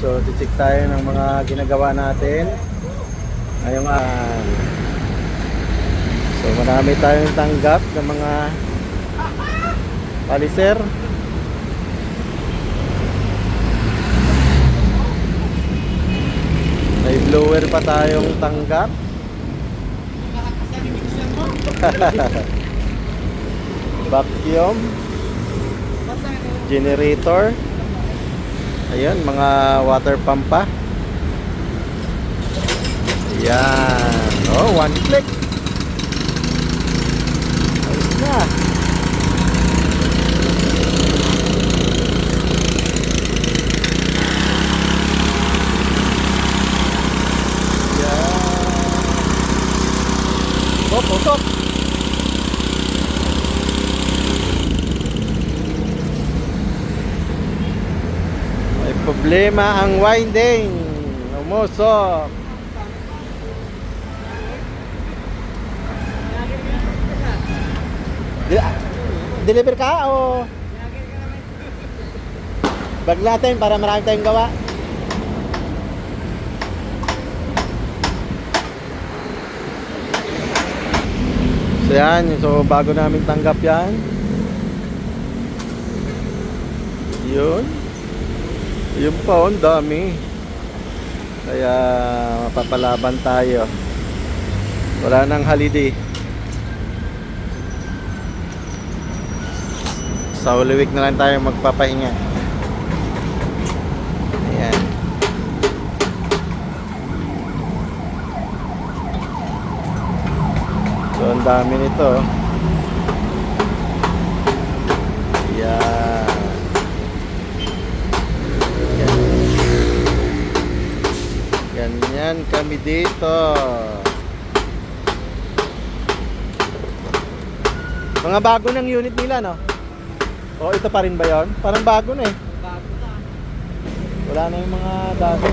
So, check tayo ng mga ginagawa natin. Ngayong so, marami tayong tanggap ng mga paliser. May blower pa tayong tanggap. Vacuum generator. Ayun, mga water pump pa. Yan. Oh, one click. Ayos na. Yan. Oh, putok. May problema ang winding. Umusok. Deliver ka o bag natin para marami tayong gawa? So yan, so bago namin tanggap yan. Yun pa, ang dami. Kaya mapapalaban tayo. Wala nang holiday. Sa Holy Week na lang tayo magpapahinga. Ayan. So, ang dami nito. Ayan. Ganyan kami dito. Mga bago ng unit nila, no? O, ito pa rin ba yun? Parang bago na eh. Bago na. Wala na yung mga dati.